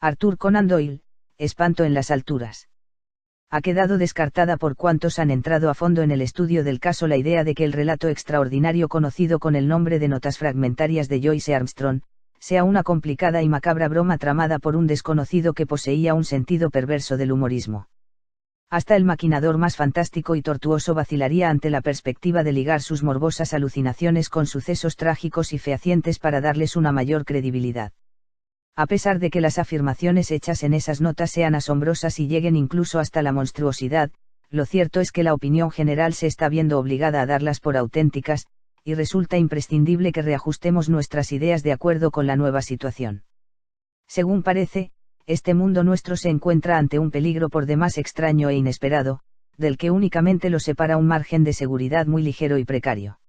Arthur Conan Doyle, Espanto en las alturas. Ha quedado descartada por cuantos han entrado a fondo en el estudio del caso la idea de que el relato extraordinario conocido con el nombre de Notas Fragmentarias de Joyce Armstrong, sea una complicada y macabra broma tramada por un desconocido que poseía un sentido perverso del humorismo. Hasta el maquinador más fantástico y tortuoso vacilaría ante la perspectiva de ligar sus morbosas alucinaciones con sucesos trágicos y fehacientes para darles una mayor credibilidad. A pesar de que las afirmaciones hechas en esas notas sean asombrosas y lleguen incluso hasta la monstruosidad, lo cierto es que la opinión general se está viendo obligada a darlas por auténticas, y resulta imprescindible que reajustemos nuestras ideas de acuerdo con la nueva situación. Según parece, este mundo nuestro se encuentra ante un peligro por demás extraño e inesperado, del que únicamente lo separa un margen de seguridad muy ligero y precario.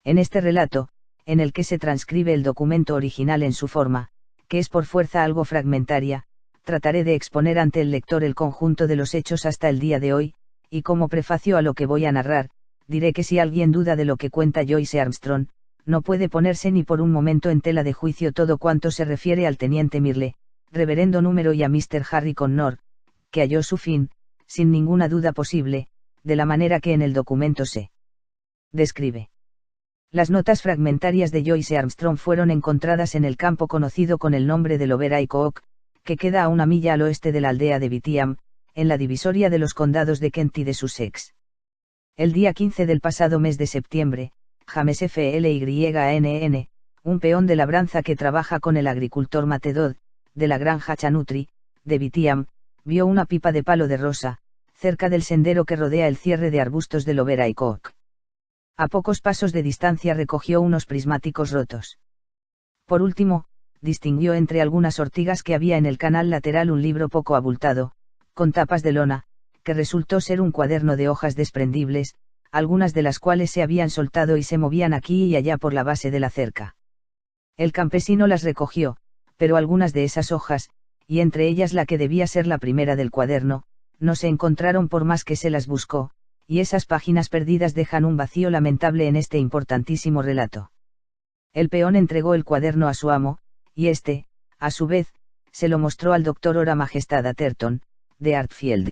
En este relato, en el que se transcribe el documento original en su forma, que es por fuerza algo fragmentaria, trataré de exponer ante el lector el conjunto de los hechos hasta el día de hoy, y como prefacio a lo que voy a narrar, diré que si alguien duda de lo que cuenta Joyce Armstrong, no puede ponerse ni por un momento en tela de juicio todo cuanto se refiere al teniente Mirle, reverendo número y a Mr. Harry Connor, que halló su fin, sin ninguna duda posible, de la manera que en el documento se describe. Las notas fragmentarias de Joyce Armstrong fueron encontradas en el campo conocido con el nombre de Loverhay Cook, que queda a 1 milla al oeste de la aldea de Bitiam, en la divisoria de los condados de Kent y de Sussex. El día 15 del pasado mes de septiembre, James Flynn, un peón de labranza que trabaja con el agricultor Mate Dodd, de la granja Chanutry, de Bitiam, vio una pipa de palo de rosa, cerca del sendero que rodea el cierre de arbustos de Loverhay Cook. A pocos pasos de distancia recogió unos prismáticos rotos. Por último, distinguió entre algunas ortigas que había en el canal lateral un libro poco abultado, con tapas de lona, que resultó ser un cuaderno de hojas desprendibles, algunas de las cuales se habían soltado y se movían aquí y allá por la base de la cerca. El campesino las recogió, pero algunas de esas hojas, y entre ellas la que debía ser la primera del cuaderno, no se encontraron por más que se las buscó, y esas páginas perdidas dejan un vacío lamentable en este importantísimo relato. El peón entregó el cuaderno a su amo, y éste, a su vez, se lo mostró al doctor Hora Majestad Atherton, de Hartfield.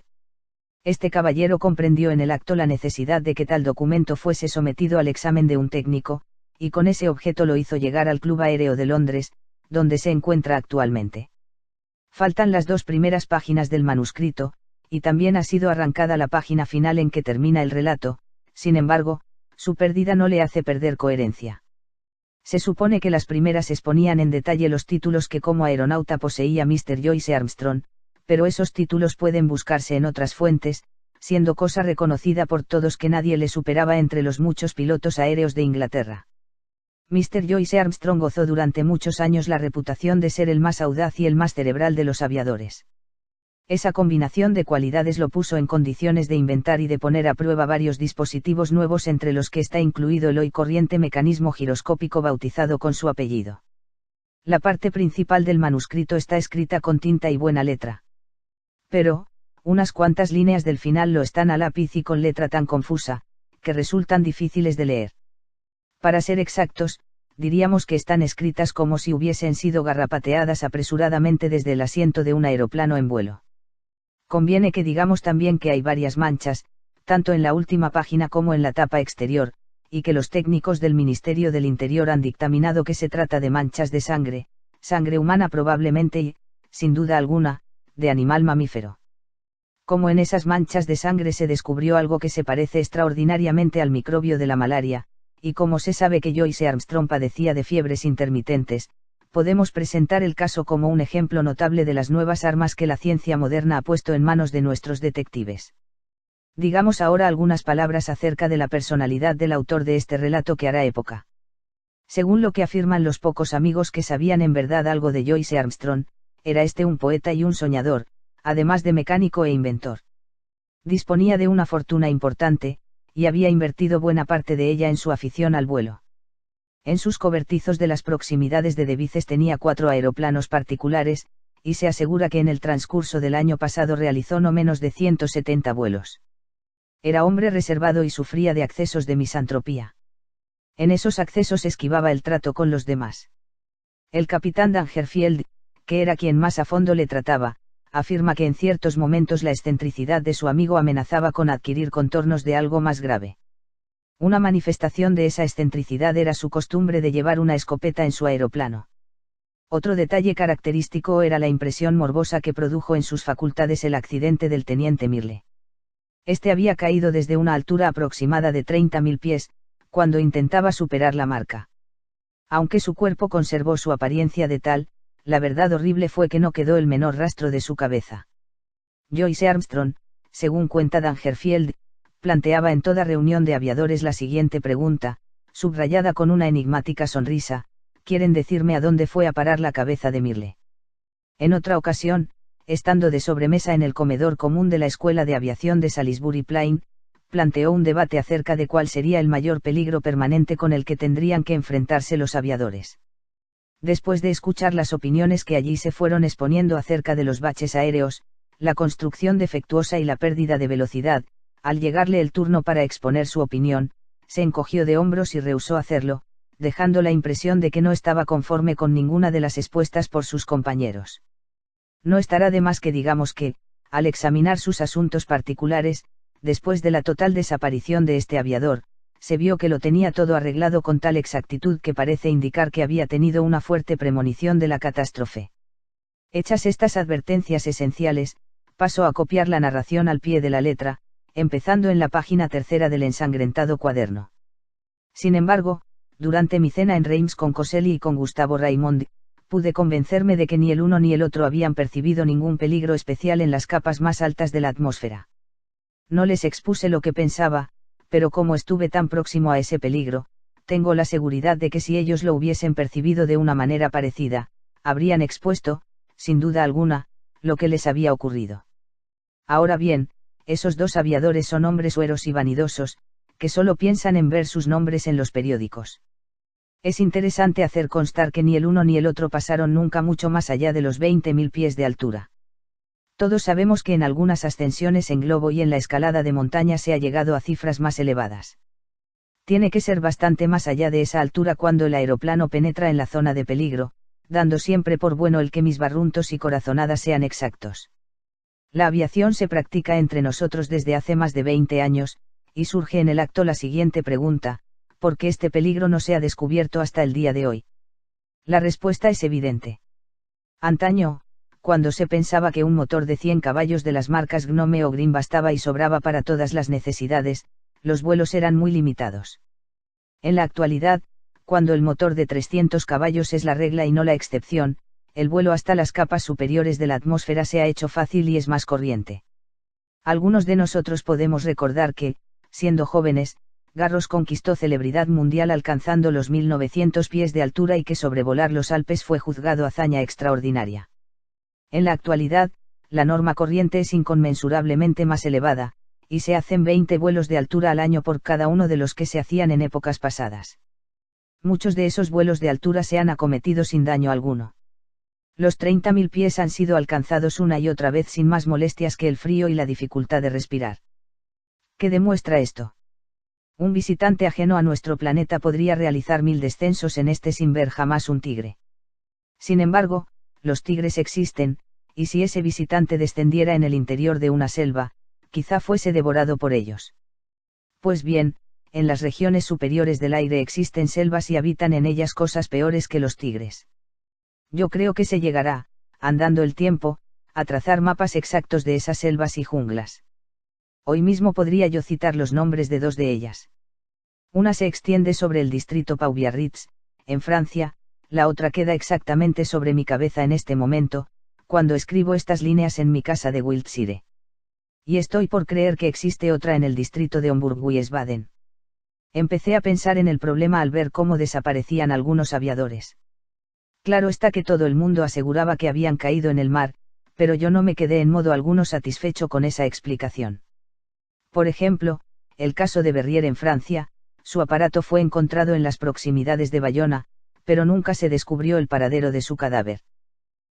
Este caballero comprendió en el acto la necesidad de que tal documento fuese sometido al examen de un técnico, y con ese objeto lo hizo llegar al Club Aéreo de Londres, donde se encuentra actualmente. Faltan las 2 primeras páginas del manuscrito, y también ha sido arrancada la página final en que termina el relato, sin embargo, su pérdida no le hace perder coherencia. Se supone que las primeras exponían en detalle los títulos que como aeronauta poseía Mr. Joyce Armstrong, pero esos títulos pueden buscarse en otras fuentes, siendo cosa reconocida por todos que nadie le superaba entre los muchos pilotos aéreos de Inglaterra. Mr. Joyce Armstrong gozó durante muchos años la reputación de ser el más audaz y el más cerebral de los aviadores. Esa combinación de cualidades lo puso en condiciones de inventar y de poner a prueba varios dispositivos nuevos entre los que está incluido el hoy corriente mecanismo giroscópico bautizado con su apellido. La parte principal del manuscrito está escrita con tinta y buena letra. Pero, unas cuantas líneas del final lo están a lápiz y con letra tan confusa, que resultan difíciles de leer. Para ser exactos, diríamos que están escritas como si hubiesen sido garrapateadas apresuradamente desde el asiento de un aeroplano en vuelo. Conviene que digamos también que hay varias manchas, tanto en la última página como en la tapa exterior, y que los técnicos del Ministerio del Interior han dictaminado que se trata de manchas de sangre, sangre humana probablemente y, sin duda alguna, de animal mamífero. Como en esas manchas de sangre se descubrió algo que se parece extraordinariamente al microbio de la malaria, y como se sabe que Joyce Armstrong padecía de fiebres intermitentes, podemos presentar el caso como un ejemplo notable de las nuevas armas que la ciencia moderna ha puesto en manos de nuestros detectives. Digamos ahora algunas palabras acerca de la personalidad del autor de este relato que hará época. Según lo que afirman los pocos amigos que sabían en verdad algo de Joyce Armstrong, era este un poeta y un soñador, además de mecánico e inventor. Disponía de una fortuna importante, y había invertido buena parte de ella en su afición al vuelo. En sus cobertizos de las proximidades de Devizes tenía 4 aeroplanos particulares, y se asegura que en el transcurso del año pasado realizó no menos de 170 vuelos. Era hombre reservado y sufría de accesos de misantropía. En esos accesos esquivaba el trato con los demás. El capitán Dangerfield, que era quien más a fondo le trataba, afirma que en ciertos momentos la excentricidad de su amigo amenazaba con adquirir contornos de algo más grave. Una manifestación de esa excentricidad era su costumbre de llevar una escopeta en su aeroplano. Otro detalle característico era la impresión morbosa que produjo en sus facultades el accidente del teniente Mirle. Este había caído desde una altura aproximada de 30.000 pies, cuando intentaba superar la marca. Aunque su cuerpo conservó su apariencia de tal, la verdad horrible fue que no quedó el menor rastro de su cabeza. Joyce Armstrong, según cuenta Dangerfield, planteaba en toda reunión de aviadores la siguiente pregunta, subrayada con una enigmática sonrisa: ¿quieren decirme a dónde fue a parar la cabeza de Mirle? En otra ocasión, estando de sobremesa en el comedor común de la Escuela de Aviación de Salisbury Plain, planteó un debate acerca de cuál sería el mayor peligro permanente con el que tendrían que enfrentarse los aviadores. Después de escuchar las opiniones que allí se fueron exponiendo acerca de los baches aéreos, la construcción defectuosa y la pérdida de velocidad, al llegarle el turno para exponer su opinión, se encogió de hombros y rehusó hacerlo, dejando la impresión de que no estaba conforme con ninguna de las expuestas por sus compañeros. No estará de más que digamos que, al examinar sus asuntos particulares, después de la total desaparición de este aviador, se vio que lo tenía todo arreglado con tal exactitud que parece indicar que había tenido una fuerte premonición de la catástrofe. Hechas estas advertencias esenciales, paso a copiar la narración al pie de la letra, empezando en la página 3 del ensangrentado cuaderno. Sin embargo, durante mi cena en Reims con Coselli y con Gustavo Raymond, pude convencerme de que ni el uno ni el otro habían percibido ningún peligro especial en las capas más altas de la atmósfera. No les expuse lo que pensaba, pero como estuve tan próximo a ese peligro, tengo la seguridad de que si ellos lo hubiesen percibido de una manera parecida, habrían expuesto, sin duda alguna, lo que les había ocurrido. Ahora bien, esos dos aviadores son hombres hueros y vanidosos, que solo piensan en ver sus nombres en los periódicos. Es interesante hacer constar que ni el uno ni el otro pasaron nunca mucho más allá de los 20.000 pies de altura. Todos sabemos que en algunas ascensiones en globo y en la escalada de montaña se ha llegado a cifras más elevadas. Tiene que ser bastante más allá de esa altura cuando el aeroplano penetra en la zona de peligro, dando siempre por bueno el que mis barruntos y corazonadas sean exactos. La aviación se practica entre nosotros desde hace más de 20 años, y surge en el acto la siguiente pregunta: ¿por qué este peligro no se ha descubierto hasta el día de hoy? La respuesta es evidente. Antaño, cuando se pensaba que un motor de 100 caballos de las marcas Gnome o Green bastaba y sobraba para todas las necesidades, los vuelos eran muy limitados. En la actualidad, cuando el motor de 300 caballos es la regla y no la excepción, el vuelo hasta las capas superiores de la atmósfera se ha hecho fácil y es más corriente. Algunos de nosotros podemos recordar que, siendo jóvenes, Garros conquistó celebridad mundial alcanzando los 1900 pies de altura y que sobrevolar los Alpes fue juzgado hazaña extraordinaria. En la actualidad, la norma corriente es inconmensurablemente más elevada, y se hacen 20 vuelos de altura al año por cada uno de los que se hacían en épocas pasadas. Muchos de esos vuelos de altura se han acometido sin daño alguno. Los 30.000 pies han sido alcanzados una y otra vez sin más molestias que el frío y la dificultad de respirar. ¿Qué demuestra esto? Un visitante ajeno a nuestro planeta podría realizar 1000 descensos en este sin ver jamás un tigre. Sin embargo, los tigres existen, y si ese visitante descendiera en el interior de una selva, quizá fuese devorado por ellos. Pues bien, en las regiones superiores del aire existen selvas y habitan en ellas cosas peores que los tigres. Yo creo que se llegará, andando el tiempo, a trazar mapas exactos de esas selvas y junglas. Hoy mismo podría yo citar los nombres de dos de ellas. Una se extiende sobre el distrito Pau-Biarritz, en Francia, la otra queda exactamente sobre mi cabeza en este momento, cuando escribo estas líneas en mi casa de Wiltshire. Y estoy por creer que existe otra en el distrito de Homburg-Wiesbaden. Empecé a pensar en el problema al ver cómo desaparecían algunos aviadores. Claro está que todo el mundo aseguraba que habían caído en el mar, pero yo no me quedé en modo alguno satisfecho con esa explicación. Por ejemplo, el caso de Berrier en Francia, su aparato fue encontrado en las proximidades de Bayona, pero nunca se descubrió el paradero de su cadáver.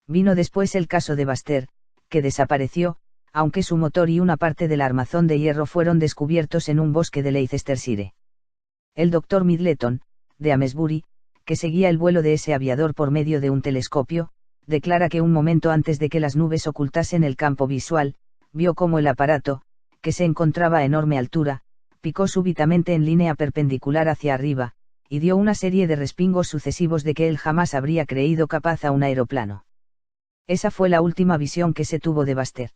Vino después el caso de Baster, que desapareció, aunque su motor y una parte del armazón de hierro fueron descubiertos en un bosque de Leicestershire. El doctor Middleton, de Amesbury, que seguía el vuelo de ese aviador por medio de un telescopio, declara que un momento antes de que las nubes ocultasen el campo visual, vio cómo el aparato, que se encontraba a enorme altura, picó súbitamente en línea perpendicular hacia arriba, y dio una serie de respingos sucesivos de que él jamás habría creído capaz a un aeroplano. Esa fue la última visión que se tuvo de Baxter.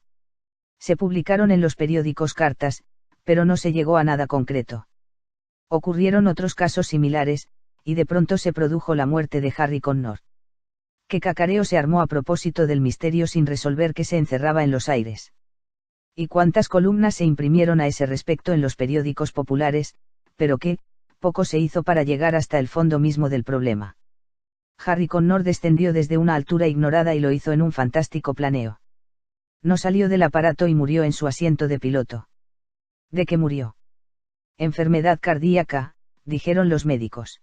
Se publicaron en los periódicos cartas, pero no se llegó a nada concreto. Ocurrieron otros casos similares, y de pronto se produjo la muerte de Harry Connor. Qué cacareo se armó a propósito del misterio sin resolver que se encerraba en los aires. Y cuántas columnas se imprimieron a ese respecto en los periódicos populares, pero que, poco se hizo para llegar hasta el fondo mismo del problema. Harry Connor descendió desde una altura ignorada y lo hizo en un fantástico planeo. No salió del aparato y murió en su asiento de piloto. ¿De qué murió? Enfermedad cardíaca, dijeron los médicos.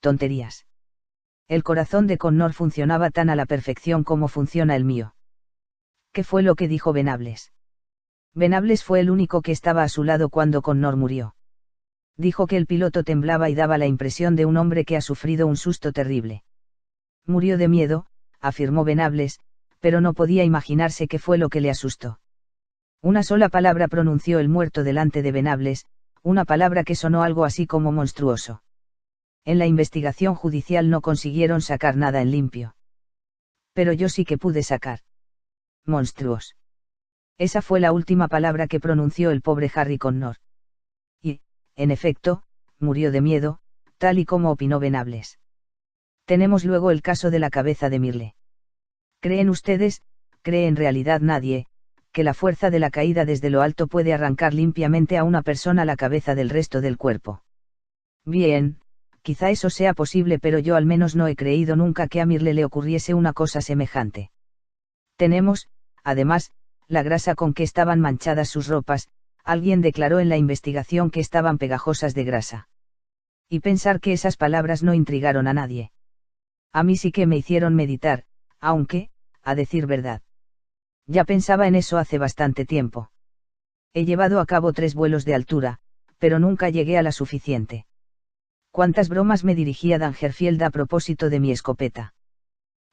Tonterías. El corazón de Connor funcionaba tan a la perfección como funciona el mío. ¿Qué fue lo que dijo Venables? Venables fue el único que estaba a su lado cuando Connor murió. Dijo que el piloto temblaba y daba la impresión de un hombre que ha sufrido un susto terrible. Murió de miedo, afirmó Venables, pero no podía imaginarse qué fue lo que le asustó. Una sola palabra pronunció el muerto delante de Venables, una palabra que sonó algo así como monstruoso. En la investigación judicial no consiguieron sacar nada en limpio. Pero yo sí que pude sacar. Monstruos. Esa fue la última palabra que pronunció el pobre Harry Connor. Y, en efecto, murió de miedo, tal y como opinó Venables. Tenemos luego el caso de la cabeza de Mirle. ¿Creen ustedes, cree en realidad nadie, que la fuerza de la caída desde lo alto puede arrancar limpiamente a una persona la cabeza del resto del cuerpo? Bien, quizá eso sea posible, pero yo al menos no he creído nunca que a Mirle le ocurriese una cosa semejante. Tenemos, además, la grasa con que estaban manchadas sus ropas, alguien declaró en la investigación que estaban pegajosas de grasa. Y pensar que esas palabras no intrigaron a nadie. A mí sí que me hicieron meditar, aunque, a decir verdad, ya pensaba en eso hace bastante tiempo. He llevado a cabo 3 vuelos de altura, pero nunca llegué a la suficiente. Cuántas bromas me dirigía Dangerfield a propósito de mi escopeta.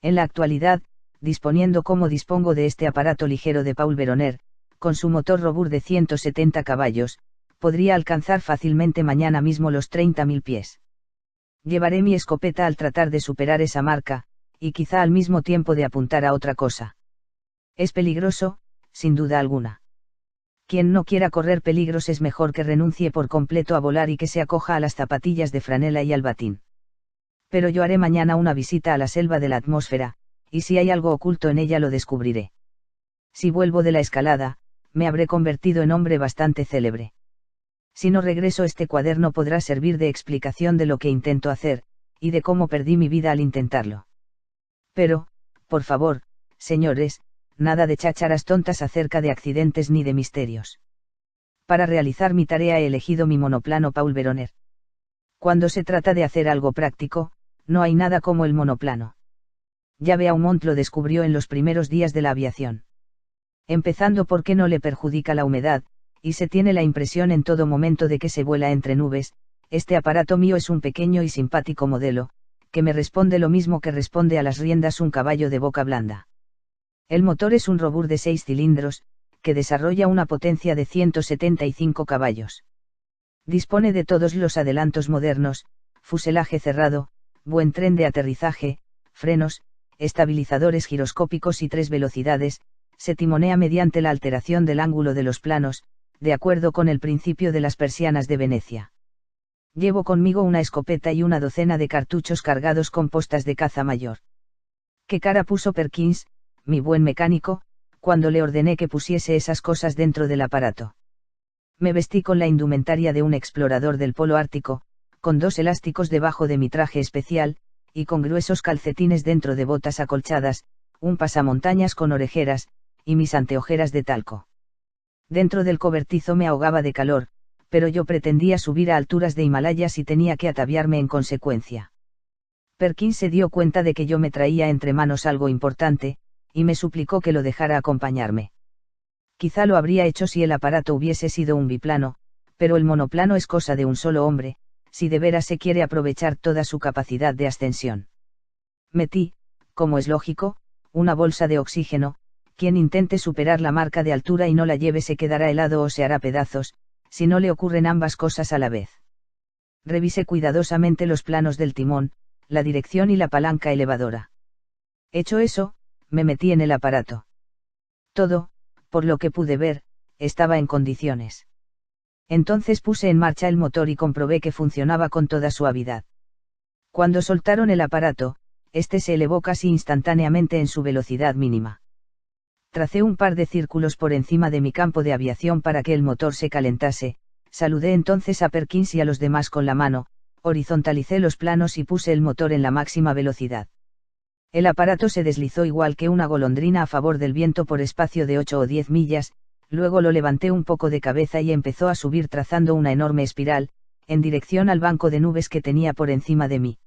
En la actualidad, disponiendo como dispongo de este aparato ligero de Paul Veroner, con su motor Robur de 170 caballos, podría alcanzar fácilmente mañana mismo los 30.000 pies. Llevaré mi escopeta al tratar de superar esa marca, y quizá al mismo tiempo de apuntar a otra cosa. Es peligroso, sin duda alguna. Quien no quiera correr peligros es mejor que renuncie por completo a volar y que se acoja a las zapatillas de franela y al batín. Pero yo haré mañana una visita a la selva de la atmósfera, y si hay algo oculto en ella lo descubriré. Si vuelvo de la escalada, me habré convertido en hombre bastante célebre. Si no regreso, este cuaderno podrá servir de explicación de lo que intento hacer, y de cómo perdí mi vida al intentarlo. Pero, por favor, señores, nada de chácharas tontas acerca de accidentes ni de misterios. Para realizar mi tarea he elegido mi monoplano Paul Veroner. Cuando se trata de hacer algo práctico, no hay nada como el monoplano. Ya Beaumont lo descubrió en los primeros días de la aviación. Empezando porque no le perjudica la humedad, y se tiene la impresión en todo momento de que se vuela entre nubes. Este aparato mío es un pequeño y simpático modelo, que me responde lo mismo que responde a las riendas un caballo de boca blanda. El motor es un Robur de 6 cilindros, que desarrolla una potencia de 175 caballos. Dispone de todos los adelantos modernos, fuselaje cerrado, buen tren de aterrizaje, frenos, estabilizadores giroscópicos y 3 velocidades. Se timonea mediante la alteración del ángulo de los planos, de acuerdo con el principio de las persianas de Venecia. Llevo conmigo una escopeta y una docena de cartuchos cargados con postas de caza mayor. ¿Qué cara puso Perkins, mi buen mecánico, cuando le ordené que pusiese esas cosas dentro del aparato? Me vestí con la indumentaria de un explorador del polo ártico, con 2 elásticos debajo de mi traje especial, y con gruesos calcetines dentro de botas acolchadas, un pasamontañas con orejeras, y mis anteojeras de talco. Dentro del cobertizo me ahogaba de calor, pero yo pretendía subir a alturas de Himalayas y tenía que ataviarme en consecuencia. Perkins se dio cuenta de que yo me traía entre manos algo importante, y me suplicó que lo dejara acompañarme. Quizá lo habría hecho si el aparato hubiese sido un biplano, pero el monoplano es cosa de un solo hombre, si de veras se quiere aprovechar toda su capacidad de ascensión. Metí, como es lógico, una bolsa de oxígeno. Quien intente superar la marca de altura y no la lleve se quedará helado o se hará pedazos, si no le ocurren ambas cosas a la vez. Revisé cuidadosamente los planos del timón, la dirección y la palanca elevadora. Hecho eso, me metí en el aparato. Todo, por lo que pude ver, estaba en condiciones. Entonces puse en marcha el motor y comprobé que funcionaba con toda suavidad. Cuando soltaron el aparato, este se elevó casi instantáneamente en su velocidad mínima. Tracé un par de círculos por encima de mi campo de aviación para que el motor se calentase, saludé entonces a Perkins y a los demás con la mano, horizontalicé los planos y puse el motor en la máxima velocidad. El aparato se deslizó igual que una golondrina a favor del viento por espacio de 8 o 10 millas, luego lo levanté un poco de cabeza y empezó a subir trazando una enorme espiral, en dirección al banco de nubes que tenía por encima de mí.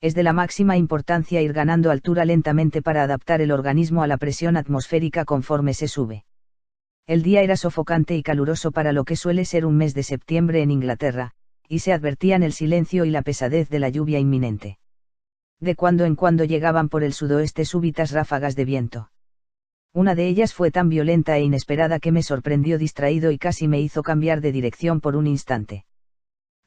Es de la máxima importancia ir ganando altura lentamente para adaptar el organismo a la presión atmosférica conforme se sube. El día era sofocante y caluroso para lo que suele ser un mes de septiembre en Inglaterra, y se advertían el silencio y la pesadez de la lluvia inminente. De cuando en cuando llegaban por el sudoeste súbitas ráfagas de viento. Una de ellas fue tan violenta e inesperada que me sorprendió distraído y casi me hizo cambiar de dirección por un instante.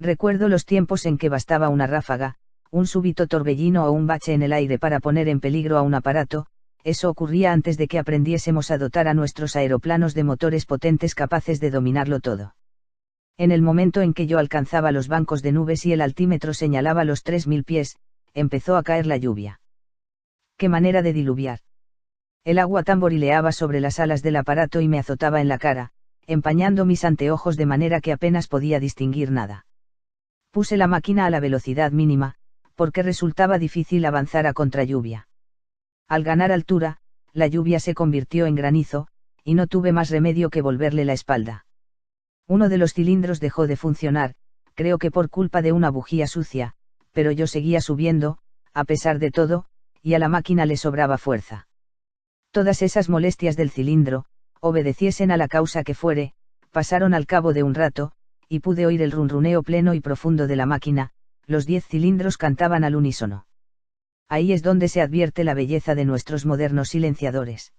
Recuerdo los tiempos en que bastaba una ráfaga, un súbito torbellino o un bache en el aire para poner en peligro a un aparato. Eso ocurría antes de que aprendiésemos a dotar a nuestros aeroplanos de motores potentes capaces de dominarlo todo. En el momento en que yo alcanzaba los bancos de nubes y el altímetro señalaba los 3000 pies, empezó a caer la lluvia. ¡Qué manera de diluviar! El agua tamborileaba sobre las alas del aparato y me azotaba en la cara, empañando mis anteojos de manera que apenas podía distinguir nada. Puse la máquina a la velocidad mínima, porque resultaba difícil avanzar a contralluvia. Al ganar altura, la lluvia se convirtió en granizo, y no tuve más remedio que volverle la espalda. Uno de los cilindros dejó de funcionar, creo que por culpa de una bujía sucia, pero yo seguía subiendo, a pesar de todo, y a la máquina le sobraba fuerza. Todas esas molestias del cilindro, obedeciesen a la causa que fuere, pasaron al cabo de un rato, y pude oír el runruneo pleno y profundo de la máquina. Los 10 cilindros cantaban al unísono. Ahí es donde se advierte la belleza de nuestros modernos silenciadores.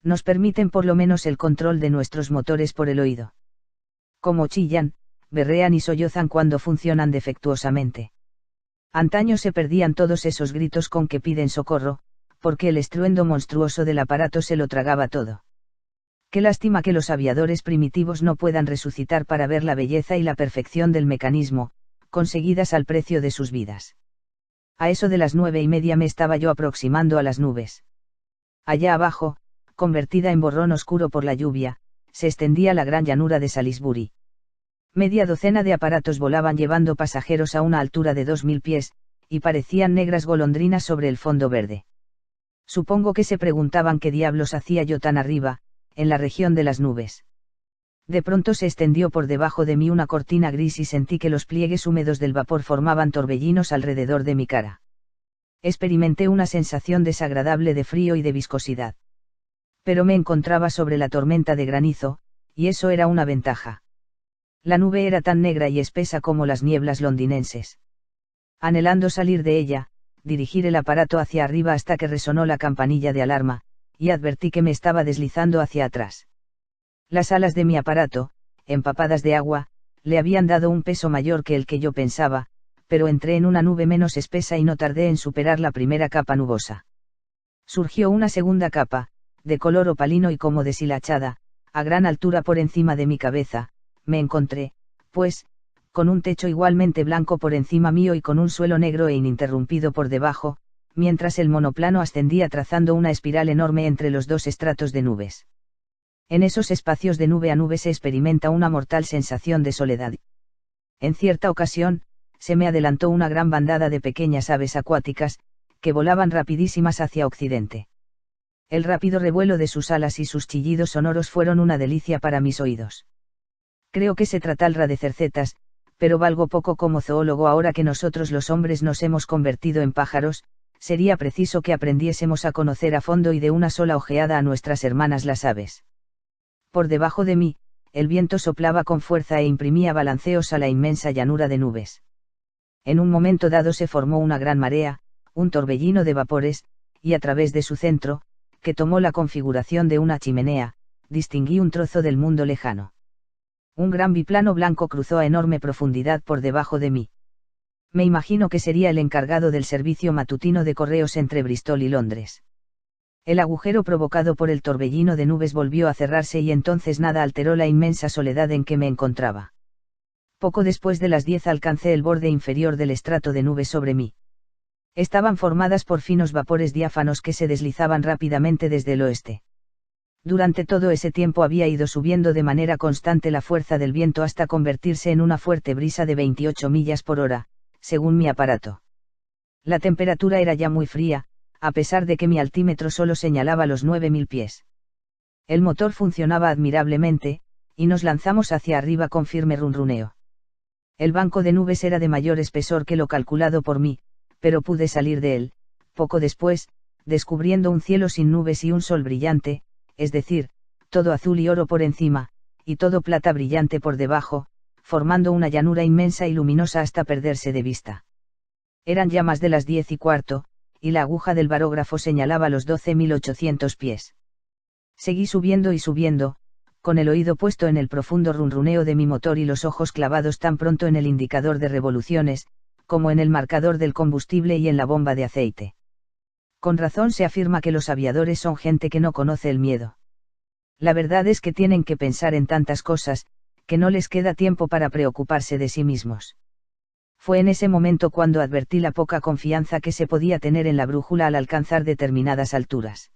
Nos permiten por lo menos el control de nuestros motores por el oído. Como chillan, berrean y sollozan cuando funcionan defectuosamente. Antaño se perdían todos esos gritos con que piden socorro, porque el estruendo monstruoso del aparato se lo tragaba todo. Qué lástima que los aviadores primitivos no puedan resucitar para ver la belleza y la perfección del mecanismo, conseguidas al precio de sus vidas. A eso de las 9:30 me estaba yo aproximando a las nubes. Allá abajo, convertida en borrón oscuro por la lluvia, se extendía la gran llanura de Salisbury. Media docena de aparatos volaban llevando pasajeros a una altura de 2000 pies, y parecían negras golondrinas sobre el fondo verde. Supongo que se preguntaban qué diablos hacía yo tan arriba, en la región de las nubes. De pronto se extendió por debajo de mí una cortina gris y sentí que los pliegues húmedos del vapor formaban torbellinos alrededor de mi cara. Experimenté una sensación desagradable de frío y de viscosidad. Pero me encontraba sobre la tormenta de granizo, y eso era una ventaja. La nube era tan negra y espesa como las nieblas londinenses. Anhelando salir de ella, dirigí el aparato hacia arriba hasta que resonó la campanilla de alarma, y advertí que me estaba deslizando hacia atrás. Las alas de mi aparato, empapadas de agua, le habían dado un peso mayor que el que yo pensaba, pero entré en una nube menos espesa y no tardé en superar la primera capa nubosa. Surgió una segunda capa, de color opalino y como deshilachada, a gran altura por encima de mi cabeza. Me encontré, pues, con un techo igualmente blanco por encima mío y con un suelo negro e ininterrumpido por debajo, mientras el monoplano ascendía trazando una espiral enorme entre los dos estratos de nubes. En esos espacios de nube a nube se experimenta una mortal sensación de soledad. En cierta ocasión, se me adelantó una gran bandada de pequeñas aves acuáticas, que volaban rapidísimas hacia occidente. El rápido revuelo de sus alas y sus chillidos sonoros fueron una delicia para mis oídos. Creo que se tratalra de cercetas, pero valgo poco como zoólogo ahora que nosotros los hombres nos hemos convertido en pájaros. Sería preciso que aprendiésemos a conocer a fondo y de una sola ojeada a nuestras hermanas las aves. Por debajo de mí, el viento soplaba con fuerza e imprimía balanceos a la inmensa llanura de nubes. En un momento dado se formó una gran marea, un torbellino de vapores, y a través de su centro, que tomó la configuración de una chimenea, distinguí un trozo del mundo lejano. Un gran biplano blanco cruzó a enorme profundidad por debajo de mí. Me imagino que sería el encargado del servicio matutino de correos entre Bristol y Londres. El agujero provocado por el torbellino de nubes volvió a cerrarse y entonces nada alteró la inmensa soledad en que me encontraba. Poco después de las 10 alcancé el borde inferior del estrato de nubes sobre mí. Estaban formadas por finos vapores diáfanos que se deslizaban rápidamente desde el oeste. Durante todo ese tiempo había ido subiendo de manera constante la fuerza del viento hasta convertirse en una fuerte brisa de 28 millas por hora, según mi aparato. La temperatura era ya muy fría, a pesar de que mi altímetro solo señalaba los 9.000 pies. El motor funcionaba admirablemente, y nos lanzamos hacia arriba con firme runruneo. El banco de nubes era de mayor espesor que lo calculado por mí, pero pude salir de él, poco después, descubriendo un cielo sin nubes y un sol brillante, es decir, todo azul y oro por encima, y todo plata brillante por debajo, formando una llanura inmensa y luminosa hasta perderse de vista. Eran ya más de las 10:15, y la aguja del barógrafo señalaba los 12.800 pies. Seguí subiendo y subiendo, con el oído puesto en el profundo runruneo de mi motor y los ojos clavados tan pronto en el indicador de revoluciones, como en el marcador del combustible y en la bomba de aceite. Con razón se afirma que los aviadores son gente que no conoce el miedo. La verdad es que tienen que pensar en tantas cosas, que no les queda tiempo para preocuparse de sí mismos. Fue en ese momento cuando advertí la poca confianza que se podía tener en la brújula al alcanzar determinadas alturas.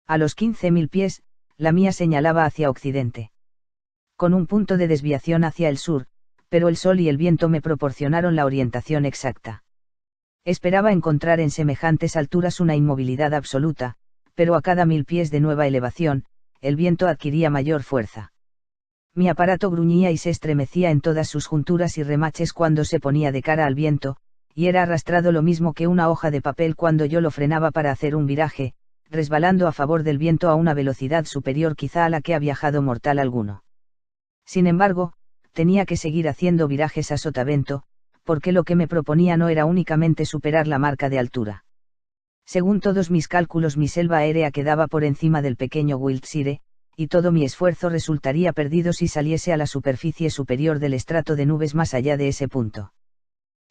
A los 15.000 pies, la mía señalaba hacia occidente. Con un punto de desviación hacia el sur, pero el sol y el viento me proporcionaron la orientación exacta. Esperaba encontrar en semejantes alturas una inmovilidad absoluta, pero a cada 1.000 pies de nueva elevación, el viento adquiría mayor fuerza. Mi aparato gruñía y se estremecía en todas sus junturas y remaches cuando se ponía de cara al viento, y era arrastrado lo mismo que una hoja de papel cuando yo lo frenaba para hacer un viraje, resbalando a favor del viento a una velocidad superior quizá a la que ha viajado mortal alguno. Sin embargo, tenía que seguir haciendo virajes a sotavento, porque lo que me proponía no era únicamente superar la marca de altura. Según todos mis cálculos, mi selva aérea quedaba por encima del pequeño Wiltshire, y todo mi esfuerzo resultaría perdido si saliese a la superficie superior del estrato de nubes más allá de ese punto.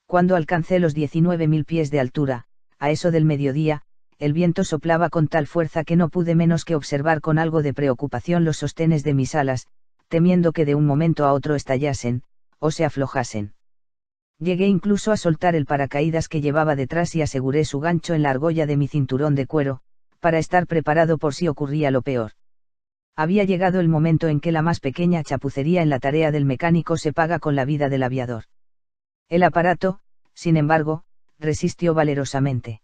Cuando alcancé los 19.000 pies de altura, a eso del mediodía, el viento soplaba con tal fuerza que no pude menos que observar con algo de preocupación los sostenes de mis alas, temiendo que de un momento a otro estallasen, o se aflojasen. Llegué incluso a soltar el paracaídas que llevaba detrás y aseguré su gancho en la argolla de mi cinturón de cuero, para estar preparado por si ocurría lo peor. Había llegado el momento en que la más pequeña chapucería en la tarea del mecánico se paga con la vida del aviador. El aparato, sin embargo, resistió valerosamente.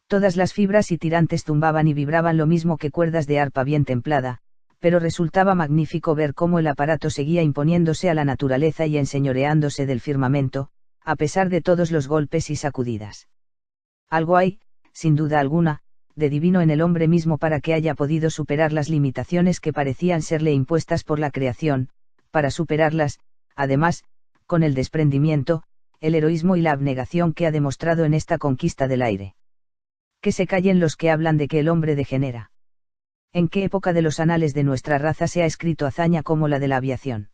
Todas las fibras y tirantes zumbaban y vibraban lo mismo que cuerdas de arpa bien templada, pero resultaba magnífico ver cómo el aparato seguía imponiéndose a la naturaleza y enseñoreándose del firmamento, a pesar de todos los golpes y sacudidas. Algo hay, sin duda alguna, de divino en el hombre mismo para que haya podido superar las limitaciones que parecían serle impuestas por la creación, para superarlas, además, con el desprendimiento, el heroísmo y la abnegación que ha demostrado en esta conquista del aire. Que se callen los que hablan de que el hombre degenera. ¿En qué época de los anales de nuestra raza se ha escrito hazaña como la de la aviación?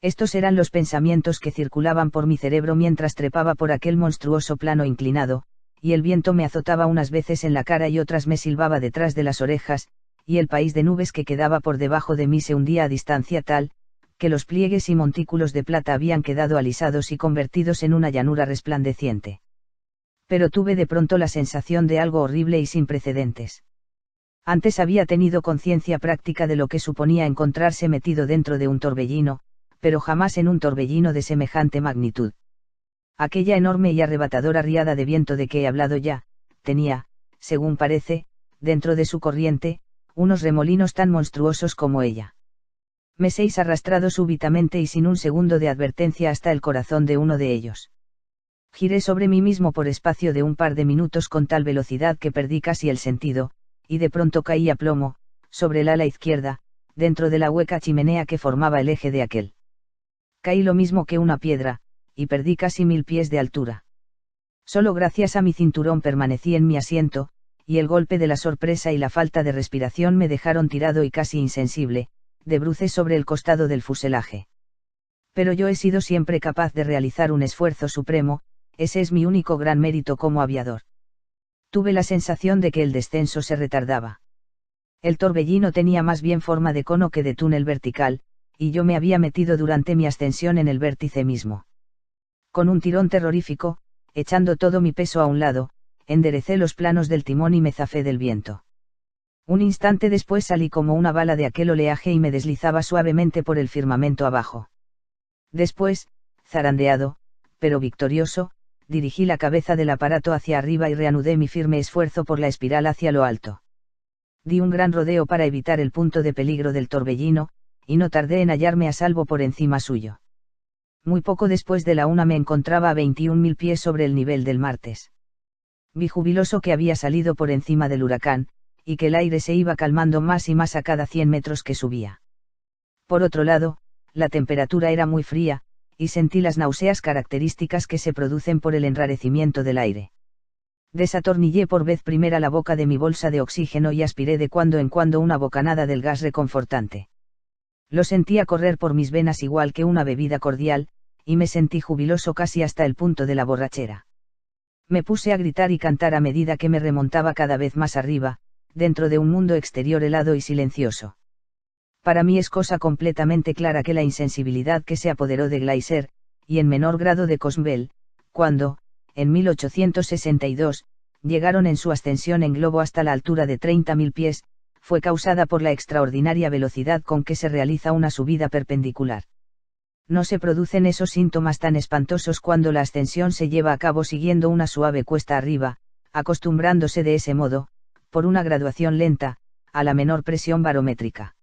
Estos eran los pensamientos que circulaban por mi cerebro mientras trepaba por aquel monstruoso plano inclinado, y el viento me azotaba unas veces en la cara y otras me silbaba detrás de las orejas, y el país de nubes que quedaba por debajo de mí se hundía a distancia tal, que los pliegues y montículos de plata habían quedado alisados y convertidos en una llanura resplandeciente. Pero tuve de pronto la sensación de algo horrible y sin precedentes. Antes había tenido conciencia práctica de lo que suponía encontrarse metido dentro de un torbellino, pero jamás en un torbellino de semejante magnitud. Aquella enorme y arrebatadora riada de viento de que he hablado ya, tenía, según parece, dentro de su corriente, unos remolinos tan monstruosos como ella. Me seis arrastrado súbitamente y sin un segundo de advertencia hasta el corazón de uno de ellos. Giré sobre mí mismo por espacio de un par de minutos con tal velocidad que perdí casi el sentido, y de pronto caí a plomo, sobre el ala izquierda, dentro de la hueca chimenea que formaba el eje de aquel. Caí lo mismo que una piedra, y perdí casi 1.000 pies de altura. Solo gracias a mi cinturón permanecí en mi asiento, y el golpe de la sorpresa y la falta de respiración me dejaron tirado y casi insensible, de bruces sobre el costado del fuselaje. Pero yo he sido siempre capaz de realizar un esfuerzo supremo, ese es mi único gran mérito como aviador. Tuve la sensación de que el descenso se retardaba. El torbellino tenía más bien forma de cono que de túnel vertical, y yo me había metido durante mi ascensión en el vértice mismo. Con un tirón terrorífico, echando todo mi peso a un lado, enderecé los planos del timón y me zafé del viento. Un instante después salí como una bala de aquel oleaje y me deslizaba suavemente por el firmamento abajo. Después, zarandeado, pero victorioso, dirigí la cabeza del aparato hacia arriba y reanudé mi firme esfuerzo por la espiral hacia lo alto. Di un gran rodeo para evitar el punto de peligro del torbellino, y no tardé en hallarme a salvo por encima suyo. Muy poco después de la 1 me encontraba a 21.000 pies sobre el nivel del martes. Vi jubiloso que había salido por encima del huracán, y que el aire se iba calmando más y más a cada 100 metros que subía. Por otro lado, la temperatura era muy fría, y sentí las náuseas características que se producen por el enrarecimiento del aire. Desatornillé por vez primera la boca de mi bolsa de oxígeno y aspiré de cuando en cuando una bocanada del gas reconfortante. Lo sentía correr por mis venas igual que una bebida cordial, y me sentí jubiloso casi hasta el punto de la borrachera. Me puse a gritar y cantar a medida que me remontaba cada vez más arriba, dentro de un mundo exterior helado y silencioso. Para mí es cosa completamente clara que la insensibilidad que se apoderó de Gleiser, y en menor grado de Cosmel, cuando, en 1862, llegaron en su ascensión en globo hasta la altura de 30.000 pies, fue causada por la extraordinaria velocidad con que se realiza una subida perpendicular. No se producen esos síntomas tan espantosos cuando la ascensión se lleva a cabo siguiendo una suave cuesta arriba, acostumbrándose de ese modo, por una graduación lenta, a la menor presión barométrica.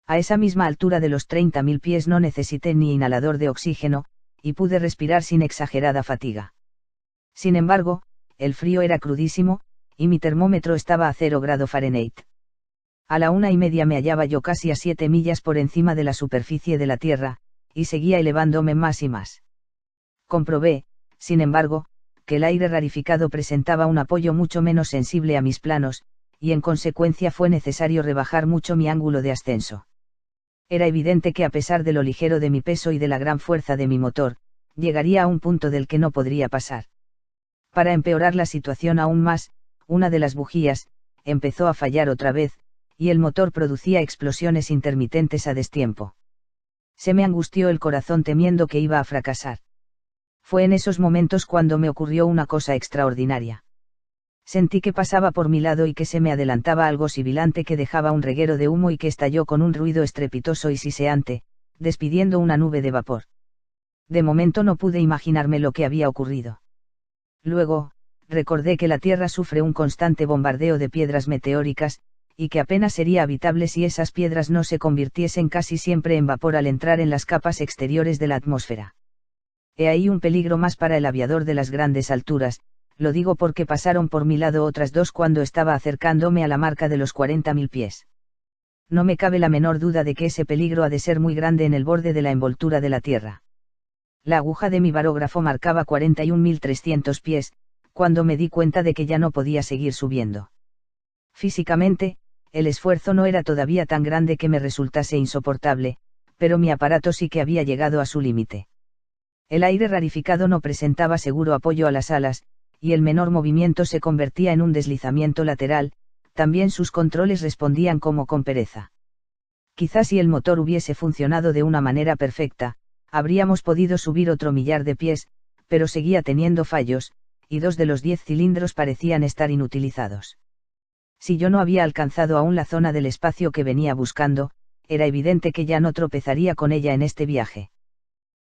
A esa misma altura de los 30.000 pies no necesité ni inhalador de oxígeno, y pude respirar sin exagerada fatiga. Sin embargo, el frío era crudísimo, y mi termómetro estaba a 0 grado Fahrenheit. A la 1:30 me hallaba yo casi a 7 millas por encima de la superficie de la Tierra, y seguía elevándome más y más. Comprobé, sin embargo, que el aire rarificado presentaba un apoyo mucho menos sensible a mis planos, y en consecuencia fue necesario rebajar mucho mi ángulo de ascenso. Era evidente que a pesar de lo ligero de mi peso y de la gran fuerza de mi motor, llegaría a un punto del que no podría pasar. Para empeorar la situación aún más, una de las bujías empezó a fallar otra vez, y el motor producía explosiones intermitentes a destiempo. Se me angustió el corazón temiendo que iba a fracasar. Fue en esos momentos cuando me ocurrió una cosa extraordinaria. Sentí que pasaba por mi lado y que se me adelantaba algo sibilante que dejaba un reguero de humo y que estalló con un ruido estrepitoso y siseante, despidiendo una nube de vapor. De momento no pude imaginarme lo que había ocurrido. Luego, recordé que la Tierra sufre un constante bombardeo de piedras meteóricas, y que apenas sería habitable si esas piedras no se convirtiesen casi siempre en vapor al entrar en las capas exteriores de la atmósfera. He ahí un peligro más para el aviador de las grandes alturas, lo digo porque pasaron por mi lado otras dos cuando estaba acercándome a la marca de los 40.000 pies. No me cabe la menor duda de que ese peligro ha de ser muy grande en el borde de la envoltura de la Tierra. La aguja de mi barógrafo marcaba 41.300 pies, cuando me di cuenta de que ya no podía seguir subiendo. Físicamente, el esfuerzo no era todavía tan grande que me resultase insoportable, pero mi aparato sí que había llegado a su límite. El aire rarificado no presentaba seguro apoyo a las alas, y el menor movimiento se convertía en un deslizamiento lateral, también sus controles respondían como con pereza. Quizás si el motor hubiese funcionado de una manera perfecta, habríamos podido subir otro millar de pies, pero seguía teniendo fallos, y 2 de los 10 cilindros parecían estar inutilizados. Si yo no había alcanzado aún la zona del espacio que venía buscando, era evidente que ya no tropezaría con ella en este viaje.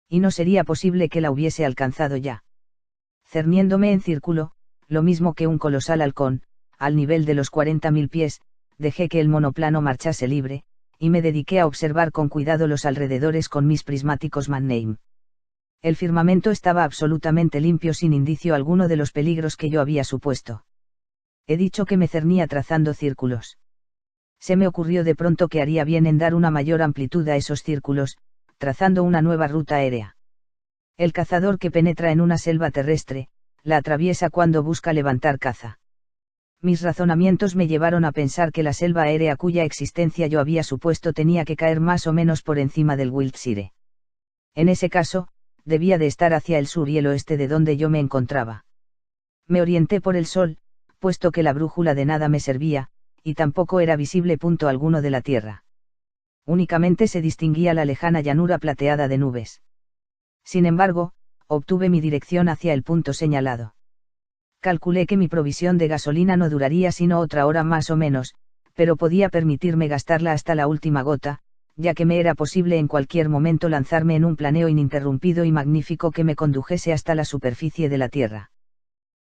Y no sería posible que la hubiese alcanzado ya. Cerniéndome en círculo, lo mismo que un colosal halcón, al nivel de los 40.000 pies, dejé que el monoplano marchase libre, y me dediqué a observar con cuidado los alrededores con mis prismáticos Mannheim. El firmamento estaba absolutamente limpio sin indicio alguno de los peligros que yo había supuesto. He dicho que me cernía trazando círculos. Se me ocurrió de pronto que haría bien en dar una mayor amplitud a esos círculos, trazando una nueva ruta aérea. El cazador que penetra en una selva terrestre, la atraviesa cuando busca levantar caza. Mis razonamientos me llevaron a pensar que la selva aérea cuya existencia yo había supuesto tenía que caer más o menos por encima del Wiltshire. En ese caso, debía de estar hacia el sur y el oeste de donde yo me encontraba. Me orienté por el sol, puesto que la brújula de nada me servía, y tampoco era visible punto alguno de la tierra. Únicamente se distinguía la lejana llanura plateada de nubes. Sin embargo, obtuve mi dirección hacia el punto señalado. Calculé que mi provisión de gasolina no duraría sino otra hora más o menos, pero podía permitirme gastarla hasta la última gota, ya que me era posible en cualquier momento lanzarme en un planeo ininterrumpido y magnífico que me condujese hasta la superficie de la Tierra.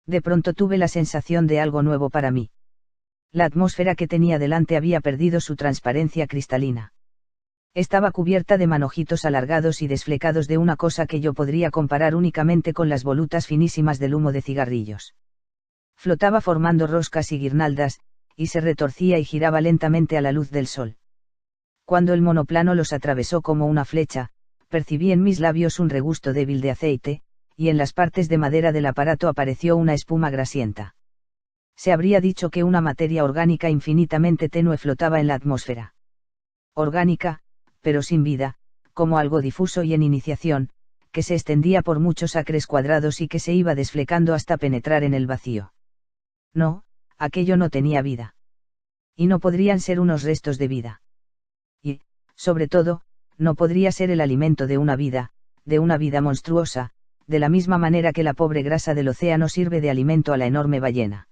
De pronto tuve la sensación de algo nuevo para mí. La atmósfera que tenía delante había perdido su transparencia cristalina. Estaba cubierta de manojitos alargados y desflecados de una cosa que yo podría comparar únicamente con las volutas finísimas del humo de cigarrillos. Flotaba formando roscas y guirnaldas, y se retorcía y giraba lentamente a la luz del sol. Cuando el monoplano los atravesó como una flecha, percibí en mis labios un regusto débil de aceite, y en las partes de madera del aparato apareció una espuma grasienta. Se habría dicho que una materia orgánica infinitamente tenue flotaba en la atmósfera. Orgánica, pero sin vida, como algo difuso y en iniciación, que se extendía por muchos acres cuadrados y que se iba desflecando hasta penetrar en el vacío. No, aquello no tenía vida. Y no podrían ser unos restos de vida. Y, sobre todo, no podría ser el alimento de una vida monstruosa, de la misma manera que la pobre grasa del océano sirve de alimento a la enorme ballena.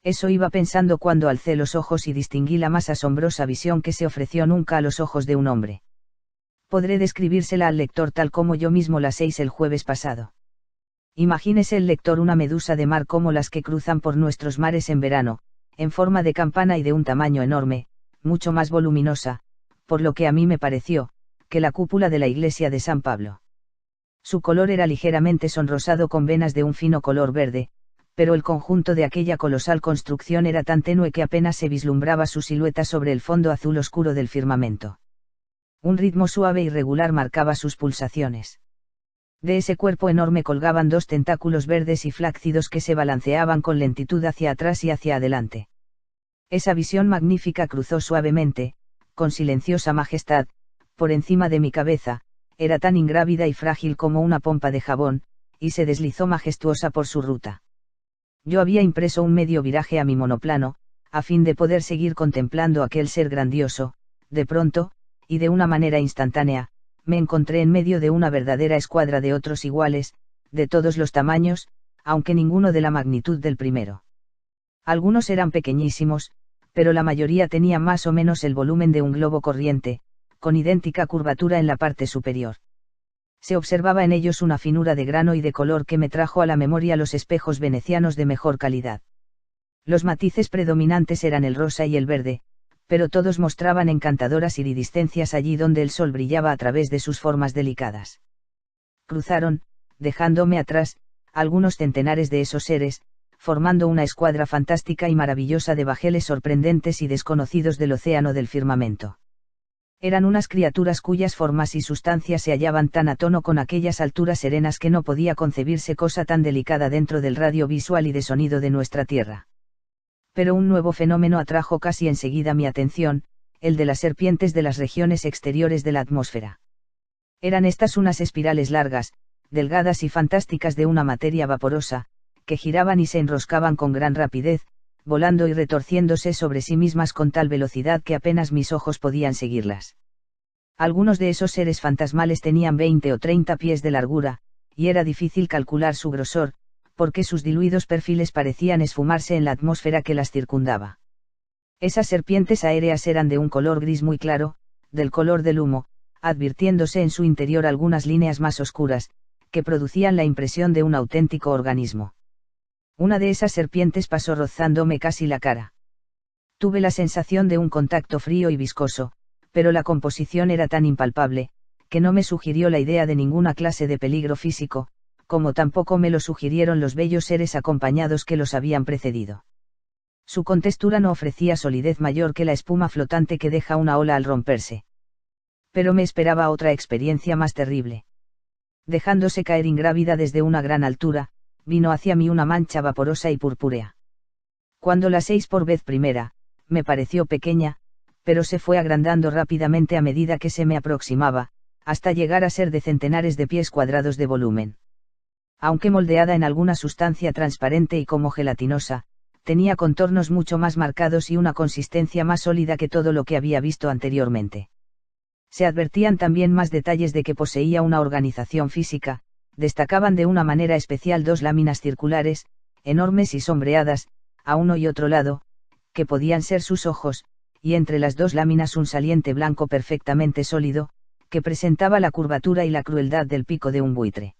Eso iba pensando cuando alcé los ojos y distinguí la más asombrosa visión que se ofreció nunca a los ojos de un hombre. Podré describírsela al lector tal como yo mismo la hice el jueves pasado. Imagínese el lector una medusa de mar como las que cruzan por nuestros mares en verano, en forma de campana y de un tamaño enorme, mucho más voluminosa, por lo que a mí me pareció, que la cúpula de la iglesia de San Pablo. Su color era ligeramente sonrosado con venas de un fino color verde, pero el conjunto de aquella colosal construcción era tan tenue que apenas se vislumbraba su silueta sobre el fondo azul oscuro del firmamento. Un ritmo suave y regular marcaba sus pulsaciones. De ese cuerpo enorme colgaban dos tentáculos verdes y flácidos que se balanceaban con lentitud hacia atrás y hacia adelante. Esa visión magnífica cruzó suavemente, con silenciosa majestad, por encima de mi cabeza, era tan ingrávida y frágil como una pompa de jabón, y se deslizó majestuosa por su ruta. Yo había impreso un medio viraje a mi monoplano, a fin de poder seguir contemplando aquel ser grandioso. De pronto, y de una manera instantánea, me encontré en medio de una verdadera escuadra de otros iguales, de todos los tamaños, aunque ninguno de la magnitud del primero. Algunos eran pequeñísimos, pero la mayoría tenía más o menos el volumen de un globo corriente, con idéntica curvatura en la parte superior. Se observaba en ellos una finura de grano y de color que me trajo a la memoria los espejos venecianos de mejor calidad. Los matices predominantes eran el rosa y el verde, pero todos mostraban encantadoras iridiscencias allí donde el sol brillaba a través de sus formas delicadas. Cruzaron, dejándome atrás, algunos centenares de esos seres, formando una escuadra fantástica y maravillosa de bajeles sorprendentes y desconocidos del océano del firmamento. Eran unas criaturas cuyas formas y sustancias se hallaban tan a tono con aquellas alturas serenas que no podía concebirse cosa tan delicada dentro del radio visual y de sonido de nuestra Tierra. Pero un nuevo fenómeno atrajo casi enseguida mi atención, el de las serpientes de las regiones exteriores de la atmósfera. Eran estas unas espirales largas, delgadas y fantásticas de una materia vaporosa, que giraban y se enroscaban con gran rapidez, volando y retorciéndose sobre sí mismas con tal velocidad que apenas mis ojos podían seguirlas. Algunos de esos seres fantasmales tenían 20 o 30 pies de largura, y era difícil calcular su grosor, porque sus diluidos perfiles parecían esfumarse en la atmósfera que las circundaba. Esas serpientes aéreas eran de un color gris muy claro, del color del humo, advirtiéndose en su interior algunas líneas más oscuras, que producían la impresión de un auténtico organismo. Una de esas serpientes pasó rozándome casi la cara. Tuve la sensación de un contacto frío y viscoso, pero la composición era tan impalpable, que no me sugirió la idea de ninguna clase de peligro físico, como tampoco me lo sugirieron los bellos seres acompañados que los habían precedido. Su contextura no ofrecía solidez mayor que la espuma flotante que deja una ola al romperse. Pero me esperaba otra experiencia más terrible. Dejándose caer ingrávida desde una gran altura, vino hacia mí una mancha vaporosa y purpúrea. Cuando la 6 por vez primera, me pareció pequeña, pero se fue agrandando rápidamente a medida que se me aproximaba, hasta llegar a ser de centenares de pies cuadrados de volumen. Aunque moldeada en alguna sustancia transparente y como gelatinosa, tenía contornos mucho más marcados y una consistencia más sólida que todo lo que había visto anteriormente. Se advertían también más detalles de que poseía una organización física, destacaban de una manera especial dos láminas circulares, enormes y sombreadas, a uno y otro lado, que podían ser sus ojos, y entre las dos láminas un saliente blanco perfectamente sólido, que presentaba la curvatura y la crueldad del pico de un buitre.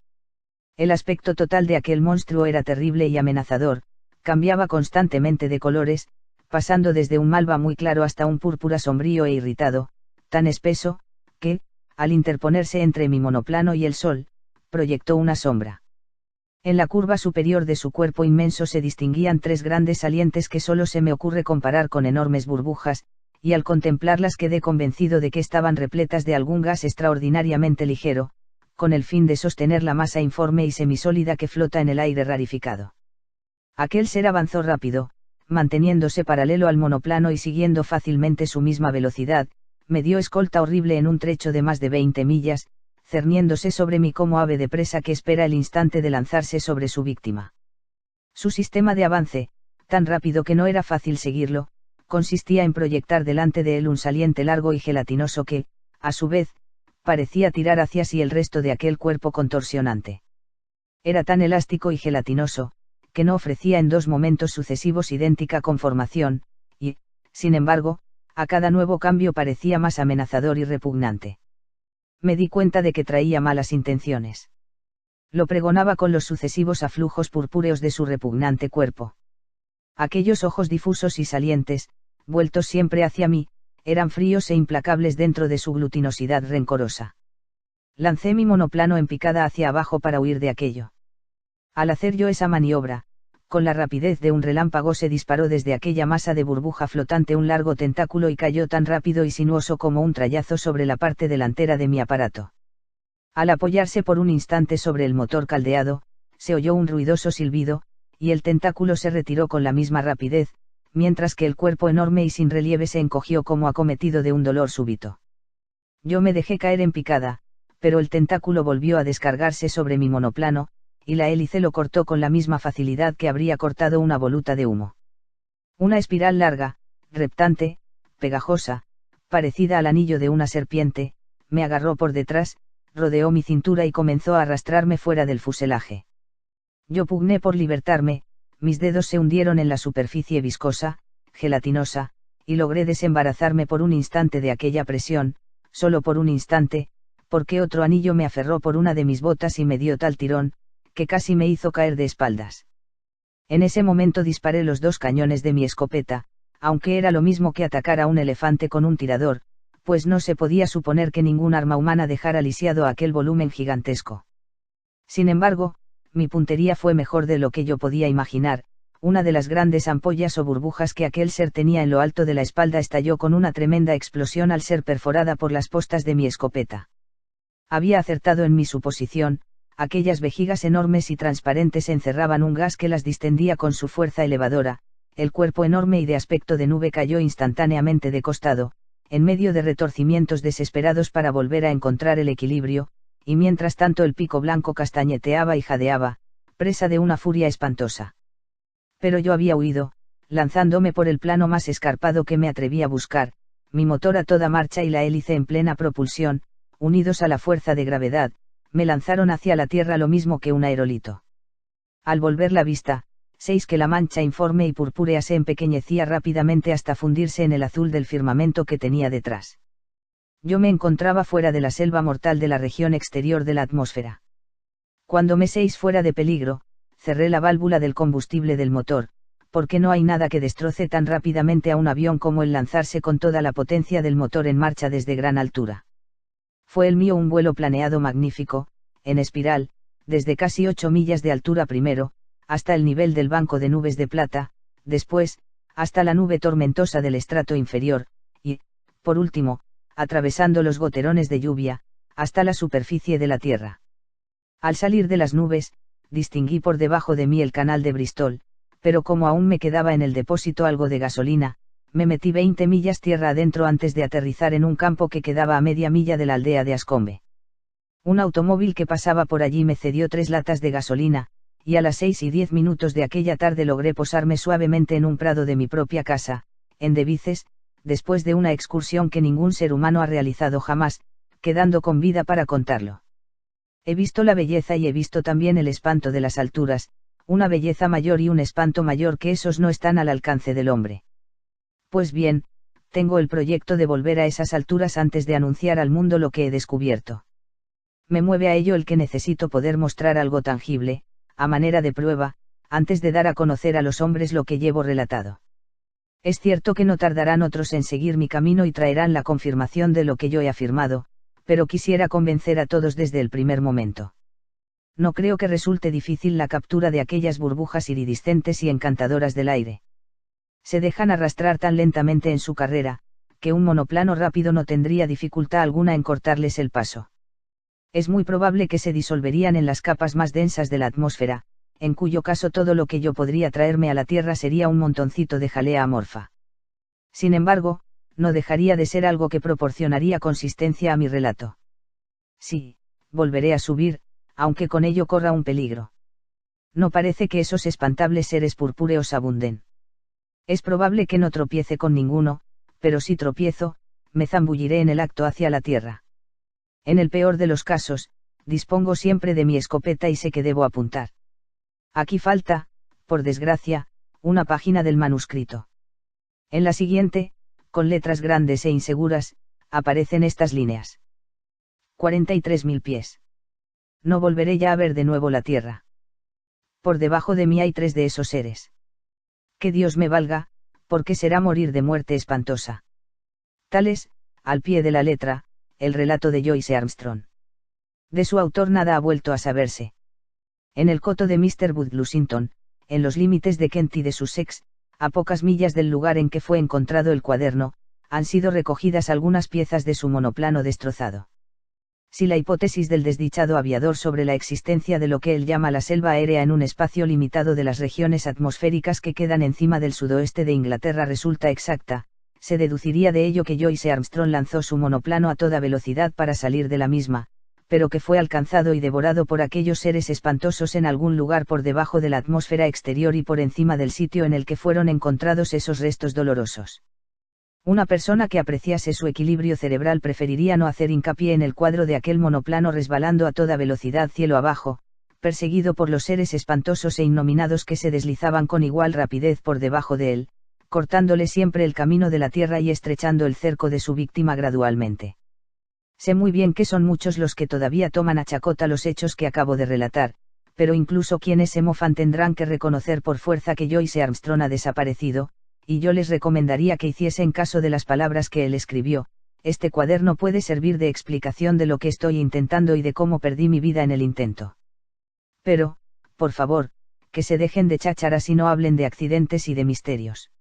El aspecto total de aquel monstruo era terrible y amenazador, cambiaba constantemente de colores, pasando desde un malva muy claro hasta un púrpura sombrío e irritado, tan espeso, que, al interponerse entre mi monoplano y el sol, proyectó una sombra. En la curva superior de su cuerpo inmenso se distinguían tres grandes salientes que solo se me ocurre comparar con enormes burbujas, y al contemplarlas quedé convencido de que estaban repletas de algún gas extraordinariamente ligero, con el fin de sostener la masa informe y semisólida que flota en el aire rarificado. Aquel ser avanzó rápido, manteniéndose paralelo al monoplano y siguiendo fácilmente su misma velocidad, me dio escolta horrible en un trecho de más de 20 millas, cerniéndose sobre mí como ave de presa que espera el instante de lanzarse sobre su víctima. Su sistema de avance, tan rápido que no era fácil seguirlo, consistía en proyectar delante de él un saliente largo y gelatinoso que, a su vez, parecía tirar hacia sí el resto de aquel cuerpo contorsionante. Era tan elástico y gelatinoso, que no ofrecía en dos momentos sucesivos idéntica conformación, y, sin embargo, a cada nuevo cambio parecía más amenazador y repugnante. Me di cuenta de que traía malas intenciones. Lo pregonaba con los sucesivos aflujos purpúreos de su repugnante cuerpo. Aquellos ojos difusos y salientes, vueltos siempre hacia mí, eran fríos e implacables dentro de su glutinosidad rencorosa. Lancé mi monoplano en picada hacia abajo para huir de aquello. Al hacer yo esa maniobra, con la rapidez de un relámpago se disparó desde aquella masa de burbuja flotante un largo tentáculo y cayó tan rápido y sinuoso como un trayazo sobre la parte delantera de mi aparato. Al apoyarse por un instante sobre el motor caldeado, se oyó un ruidoso silbido, y el tentáculo se retiró con la misma rapidez, mientras que el cuerpo enorme y sin relieve se encogió como acometido de un dolor súbito. Yo me dejé caer en picada, pero el tentáculo volvió a descargarse sobre mi monoplano, y la hélice lo cortó con la misma facilidad que habría cortado una voluta de humo. Una espiral larga, reptante, pegajosa, parecida al anillo de una serpiente, me agarró por detrás, rodeó mi cintura y comenzó a arrastrarme fuera del fuselaje. Yo pugné por libertarme, mis dedos se hundieron en la superficie viscosa, gelatinosa, y logré desembarazarme por un instante de aquella presión, solo por un instante, porque otro anillo me aferró por una de mis botas y me dio tal tirón, que casi me hizo caer de espaldas. En ese momento disparé los dos cañones de mi escopeta, aunque era lo mismo que atacar a un elefante con un tirador, pues no se podía suponer que ningún arma humana dejara lisiado aquel volumen gigantesco. Sin embargo, mi puntería fue mejor de lo que yo podía imaginar, una de las grandes ampollas o burbujas que aquel ser tenía en lo alto de la espalda estalló con una tremenda explosión al ser perforada por las postas de mi escopeta. Había acertado en mi suposición, aquellas vejigas enormes y transparentes encerraban un gas que las distendía con su fuerza elevadora, el cuerpo enorme y de aspecto de nube cayó instantáneamente de costado, en medio de retorcimientos desesperados para volver a encontrar el equilibrio, y mientras tanto el pico blanco castañeteaba y jadeaba, presa de una furia espantosa. Pero yo había huido, lanzándome por el plano más escarpado que me atreví a buscar, mi motor a toda marcha y la hélice en plena propulsión, unidos a la fuerza de gravedad, me lanzaron hacia la tierra lo mismo que un aerolito. Al volver la vista, que la mancha informe y purpúrea se empequeñecía rápidamente hasta fundirse en el azul del firmamento que tenía detrás. Yo me encontraba fuera de la selva mortal de la región exterior de la atmósfera. Cuando me fuera de peligro, cerré la válvula del combustible del motor, porque no hay nada que destroce tan rápidamente a un avión como el lanzarse con toda la potencia del motor en marcha desde gran altura. Fue el mío un vuelo planeado magnífico, en espiral, desde casi 8 millas de altura primero, hasta el nivel del banco de nubes de plata, después, hasta la nube tormentosa del estrato inferior, y, por último, atravesando los goterones de lluvia, hasta la superficie de la tierra. Al salir de las nubes, distinguí por debajo de mí el canal de Bristol, Pero como aún me quedaba en el depósito algo de gasolina, me metí 20 millas tierra adentro antes de aterrizar en un campo que quedaba a media milla de la aldea de Ascombe. Un automóvil que pasaba por allí me cedió 3 latas de gasolina, y a las 6:10 de aquella tarde logré posarme suavemente en un prado de mi propia casa, en Devices, después de una excursión que ningún ser humano ha realizado jamás, quedando con vida para contarlo. He visto la belleza y he visto también el espanto de las alturas, una belleza mayor y un espanto mayor que esos no están al alcance del hombre. Pues bien, tengo el proyecto de volver a esas alturas antes de anunciar al mundo lo que he descubierto. Me mueve a ello el que necesito poder mostrar algo tangible, a manera de prueba, antes de dar a conocer a los hombres lo que llevo relatado. Es cierto que no tardarán otros en seguir mi camino y traerán la confirmación de lo que yo he afirmado, pero quisiera convencer a todos desde el primer momento. No creo que resulte difícil la captura de aquellas burbujas iridiscentes y encantadoras del aire. Se dejan arrastrar tan lentamente en su carrera, que un monoplano rápido no tendría dificultad alguna en cortarles el paso. Es muy probable que se disolverían en las capas más densas de la atmósfera, en cuyo caso todo lo que yo podría traerme a la Tierra sería un montoncito de jalea amorfa. Sin embargo, no dejaría de ser algo que proporcionaría consistencia a mi relato. Sí, volveré a subir, aunque con ello corra un peligro. No parece que esos espantables seres purpúreos abunden. Es probable que no tropiece con ninguno, pero si tropiezo, me zambulliré en el acto hacia la Tierra. En el peor de los casos, dispongo siempre de mi escopeta y sé que debo apuntar. Aquí falta, por desgracia, una página del manuscrito. En la siguiente, con letras grandes e inseguras, aparecen estas líneas. 43.000 pies. No volveré ya a ver de nuevo la tierra. Por debajo de mí hay 3 de esos seres. Que Dios me valga, porque será morir de muerte espantosa. Tal es, al pie de la letra, el relato de Joyce Armstrong. De su autor nada ha vuelto a saberse. En el coto de Mr. Woodlusington, en los límites de Kent y de Sussex, a pocas millas del lugar en que fue encontrado el cuaderno, han sido recogidas algunas piezas de su monoplano destrozado. Si la hipótesis del desdichado aviador sobre la existencia de lo que él llama la selva aérea en un espacio limitado de las regiones atmosféricas que quedan encima del sudoeste de Inglaterra resulta exacta, se deduciría de ello que Joyce Armstrong lanzó su monoplano a toda velocidad para salir de la misma, pero que fue alcanzado y devorado por aquellos seres espantosos en algún lugar por debajo de la atmósfera exterior y por encima del sitio en el que fueron encontrados esos restos dolorosos. Una persona que apreciase su equilibrio cerebral preferiría no hacer hincapié en el cuadro de aquel monoplano resbalando a toda velocidad cielo abajo, perseguido por los seres espantosos e innominados que se deslizaban con igual rapidez por debajo de él, cortándole siempre el camino de la tierra y estrechando el cerco de su víctima gradualmente. Sé muy bien que son muchos los que todavía toman a chacota los hechos que acabo de relatar, pero incluso quienes se mofan tendrán que reconocer por fuerza que Joyce Armstrong ha desaparecido, y yo les recomendaría que hiciesen caso de las palabras que él escribió. Este cuaderno puede servir de explicación de lo que estoy intentando y de cómo perdí mi vida en el intento. Pero, por favor, que se dejen de chácharas y no hablen de accidentes y de misterios.